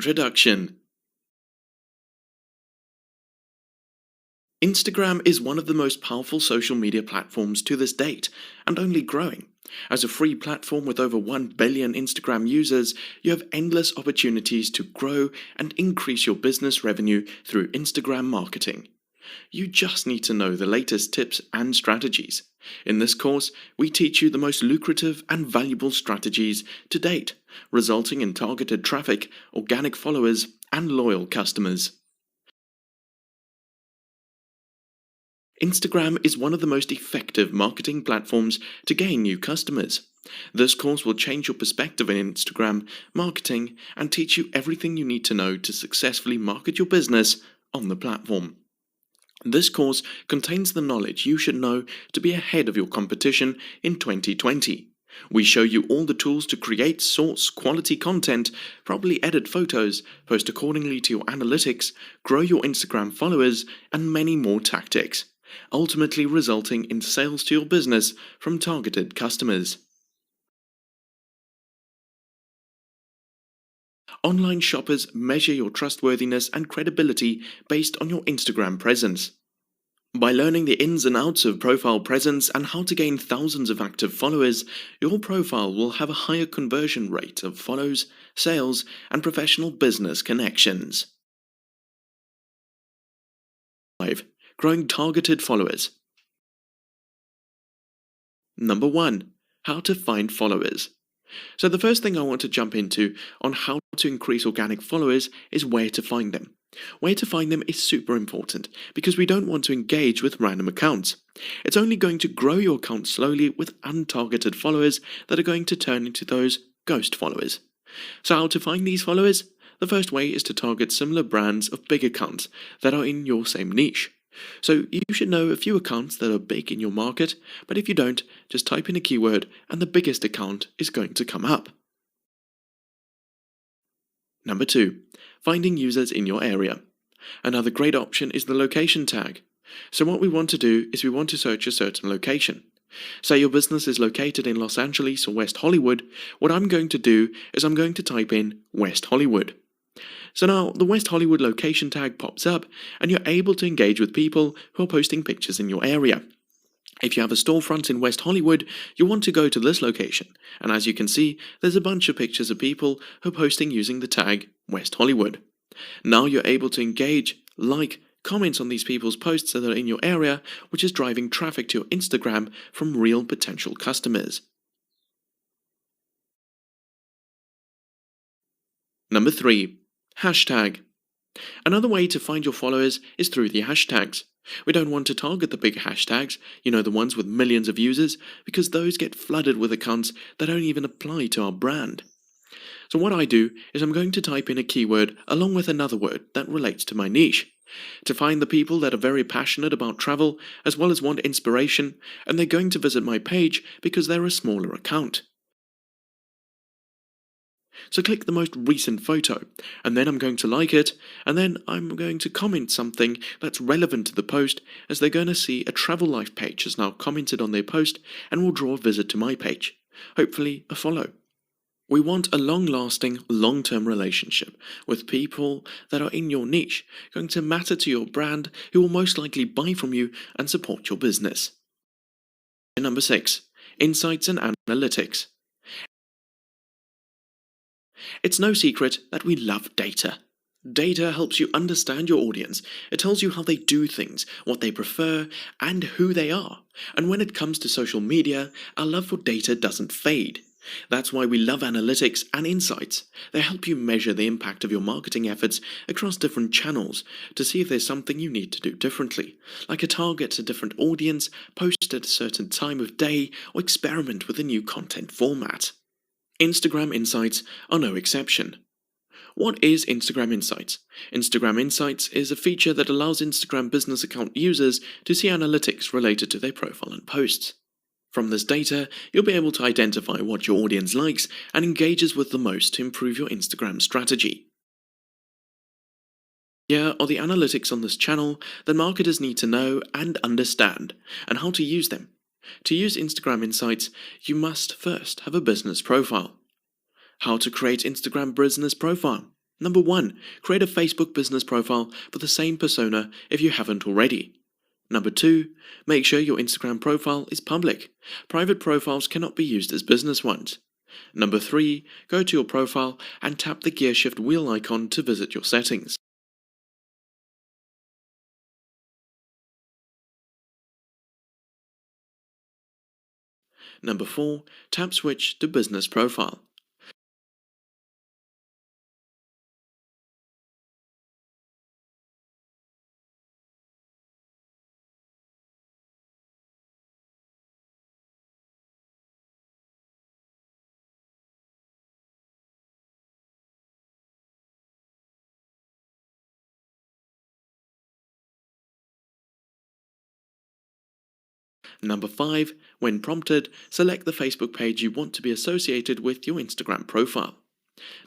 Introduction. Instagram is one of the most powerful social media platforms to this date, and only growing. As a free platform with over 1 billion Instagram users, you have endless opportunities to grow and increase your business revenue through Instagram marketing. You just need to know the latest tips and strategies. In this course, we teach you the most lucrative and valuable strategies to date, resulting in targeted traffic, organic followers, and loyal customers. Instagram is one of the most effective marketing platforms to gain new customers. This course will change your perspective in Instagram marketing and teach you everything you need to know to successfully market your business on the platform. This course contains the knowledge you should know to be ahead of your competition in 2020. We show you all the tools to create source quality content, properly edit photos, post accordingly to your analytics, grow your Instagram followers, and many more tactics, ultimately resulting in sales to your business from targeted customers. Online shoppers measure your trustworthiness and credibility based on your Instagram presence. By learning the ins and outs of profile presence and how to gain thousands of active followers, your profile will have a higher conversion rate of follows, sales, and professional business connections. 5. Growing targeted followers. Number 1. How to find followers. So the first thing I want to jump into on how to increase organic followers is where to find them. Where to find them is super important because we don't want to engage with random accounts. It's only going to grow your account slowly with untargeted followers that are going to turn into those ghost followers. So how to find these followers? The first way is to target similar brands of big accounts that are in your same niche. So you should know a few accounts that are big in your market, but if you don't, just type in a keyword and the biggest account is going to come up. Number 2. Finding users in your area. Another great option is the location tag. So what we want to do is we want to search a certain location. Say your business is located in Los Angeles or West Hollywood, what I'm going to do is I'm going to type in West Hollywood. So now the West Hollywood location tag pops up and you're able to engage with people who are posting pictures in your area. If you have a storefront in West Hollywood, you want to go to this location, and as you can see, there's a bunch of pictures of people who are posting using the tag West Hollywood. Now you're able to engage, like, comment on these people's posts that are in your area, which is driving traffic to your Instagram from real potential customers. Number 3. Hashtag. Another way to find your followers is through the hashtags. We don't want to target the big hashtags, the ones with millions of users, because those get flooded with accounts that don't even apply to our brand. So what I do is I'm going to type in a keyword along with another word that relates to my niche, to find the people that are very passionate about travel as well as want inspiration, and they're going to visit my page because they're a smaller account. So click the most recent photo, and then I'm going to like it, and then I'm going to comment something that's relevant to the post, as they're going to see a travel life page has now commented on their post and will draw a visit to my page, hopefully a follow. We want a long-lasting, long-term relationship with people that are in your niche, going to matter to your brand, who will most likely buy from you and support your business. Number 6. Insights and analytics. It's no secret that we love data. Data helps you understand your audience. It tells you how they do things, what they prefer, and who they are. And when it comes to social media, our love for data doesn't fade. That's why we love analytics and insights. They help you measure the impact of your marketing efforts across different channels to see if there's something you need to do differently, like a target a different audience, post at a certain time of day, or experiment with a new content format. Instagram Insights are no exception. What is Instagram Insights? Instagram Insights is a feature that allows Instagram business account users to see analytics related to their profile and posts. From this data, you'll be able to identify what your audience likes and engages with the most to improve your Instagram strategy. Here are the analytics on this channel that marketers need to know and understand, and how to use them. To use Instagram Insights, you must first have a business profile. How to create Instagram business profile. Number 1. Create a Facebook business profile for the same persona if you haven't already. Number 2. Make sure your Instagram profile is public. Private profiles cannot be used as business ones. Number 3. Go to your profile and tap the gear shift wheel icon to visit your settings. Number 4. Tap switch to business profile. Number 5. When prompted, select the Facebook page you want to be associated with your Instagram profile.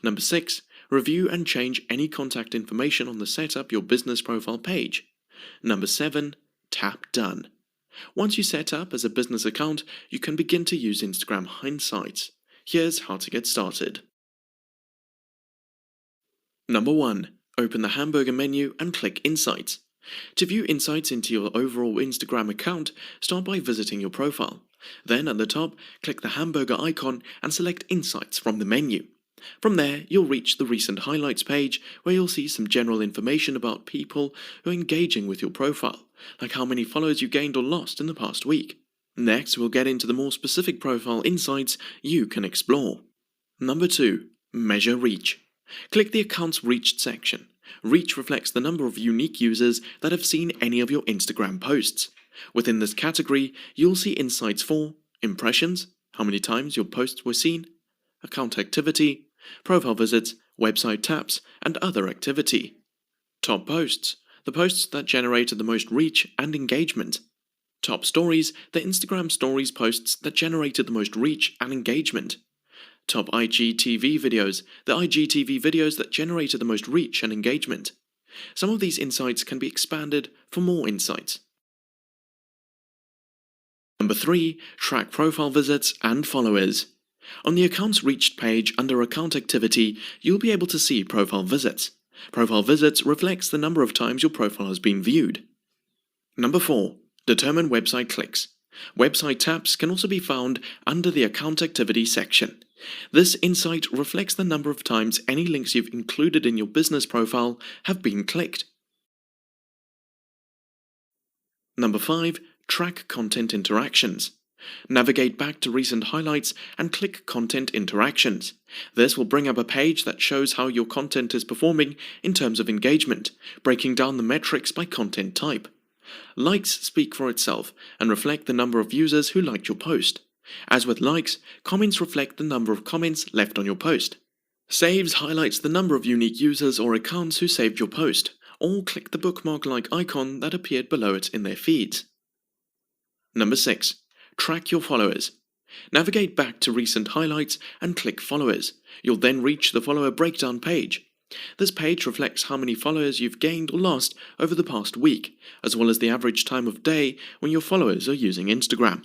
Number 6. Review and change any contact information on the Set Up Your Business Profile page. Number 7. Tap Done. Once you set up as a business account, you can begin to use Instagram Insights. Here's how to get started. Number 1. Open the hamburger menu and click Insights. To view insights into your overall Instagram account, start by visiting your profile. Then at the top, click the hamburger icon and select Insights from the menu. From there, you'll reach the Recent Highlights page, where you'll see some general information about people who are engaging with your profile, like how many followers you gained or lost in the past week. Next, we'll get into the more specific profile insights you can explore. Number 2. Measure reach. Click the Accounts Reached section. Reach reflects the number of unique users that have seen any of your Instagram posts. Within this category, you'll see insights for impressions, how many times your posts were seen, account activity, profile visits, website taps, and other activity. Top posts, the posts that generated the most reach and engagement. Top stories, the Instagram stories posts that generated the most reach and engagement. Top IGTV videos, the IGTV videos that generated the most reach and engagement. Some of these insights can be expanded for more insights. Number 3. Track profile visits and followers. On the Accounts Reached page under Account Activity, you'll be able to see profile visits. Profile visits reflects the number of times your profile has been viewed. Number 4. Determine website clicks. Website taps can also be found under the Account Activity section. This insight reflects the number of times any links you've included in your business profile have been clicked. Number 5. Track content interactions. Navigate back to recent highlights and click Content Interactions. This will bring up a page that shows how your content is performing in terms of engagement, breaking down the metrics by content type. Likes speak for itself and reflect the number of users who liked your post. As with likes, comments reflect the number of comments left on your post. Saves highlights the number of unique users or accounts who saved your post, or click the bookmark-like icon that appeared below it in their feeds. Number 6. Track your followers. Navigate back to recent highlights and click Followers. You'll then reach the follower breakdown page. This page reflects how many followers you've gained or lost over the past week, as well as the average time of day when your followers are using Instagram.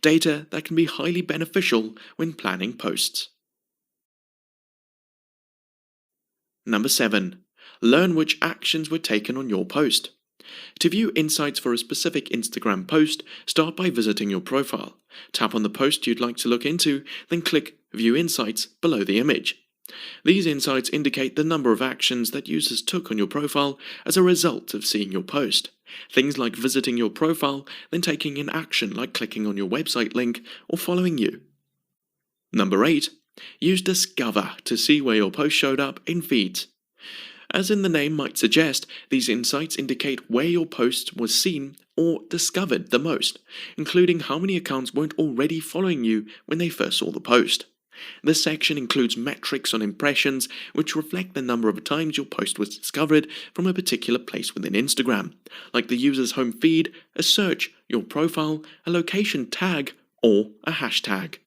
Data that can be highly beneficial when planning posts. Number 7. Learn which actions were taken on your post. To view insights for a specific Instagram post, start by visiting your profile. Tap on the post you'd like to look into, then click View Insights below the image. These insights indicate the number of actions that users took on your profile as a result of seeing your post. Things like visiting your profile, then taking an action like clicking on your website link or following you. Number 8. Use Discover to see where your post showed up in feeds. As in the name might suggest, these insights indicate where your post was seen or discovered the most, including how many accounts weren't already following you when they first saw the post. This section includes metrics on impressions, which reflect the number of times your post was discovered from a particular place within Instagram, like the user's home feed, a search, your profile, a location tag, or a hashtag.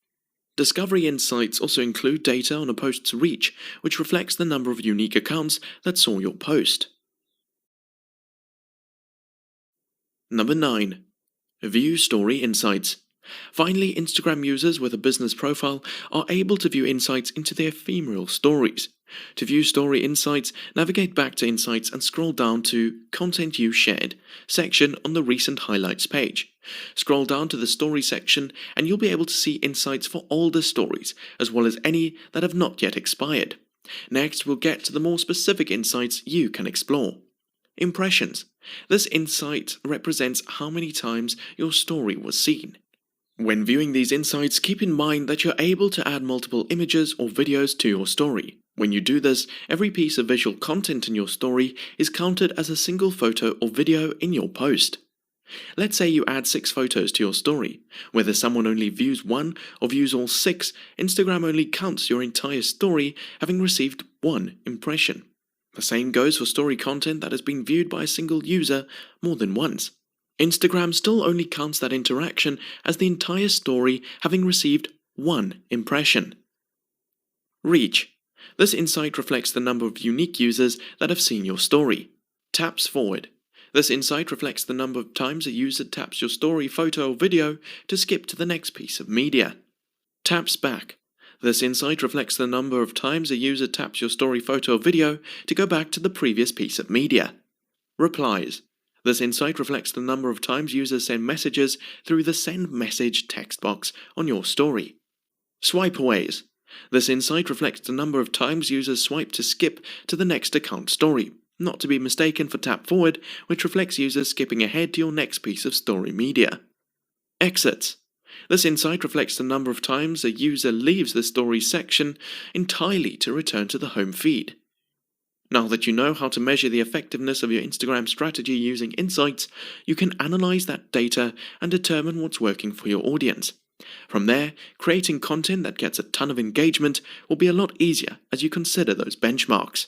Discovery insights also include data on a post's reach, which reflects the number of unique accounts that saw your post. Number 9. View Story Insights. Finally, Instagram users with a business profile are able to view insights into their ephemeral stories. To view story insights, navigate back to Insights and scroll down to Content You Shared section on the Recent Highlights page. Scroll down to the Story section and you'll be able to see insights for older stories, as well as any that have not yet expired. Next, we'll get to the more specific insights you can explore. Impressions. This insight represents how many times your story was seen. When viewing these insights, keep in mind that you're able to add multiple images or videos to your story. When you do this, every piece of visual content in your story is counted as a single photo or video in your post. Let's say you add 6 photos to your story. Whether someone only views 1 or views all 6, Instagram only counts your entire story having received 1 impression. The same goes for story content that has been viewed by a single user more than once. Instagram still only counts that interaction as the entire story having received 1 impression. Reach. This insight reflects the number of unique users that have seen your story. Taps forward. This insight reflects the number of times a user taps your story, photo, or video to skip to the next piece of media. Taps back. This insight reflects the number of times a user taps your story, photo, or video to go back to the previous piece of media. Replies. This insight reflects the number of times users send messages through the Send Message text box on your story. Swipeaways. This insight reflects the number of times users swipe to skip to the next account story, not to be mistaken for tap forward, which reflects users skipping ahead to your next piece of story media. Exits. This insight reflects the number of times a user leaves the story section entirely to return to the home feed. Now that you know how to measure the effectiveness of your Instagram strategy using insights, you can analyze that data and determine what's working for your audience. From there, creating content that gets a ton of engagement will be a lot easier as you consider those benchmarks.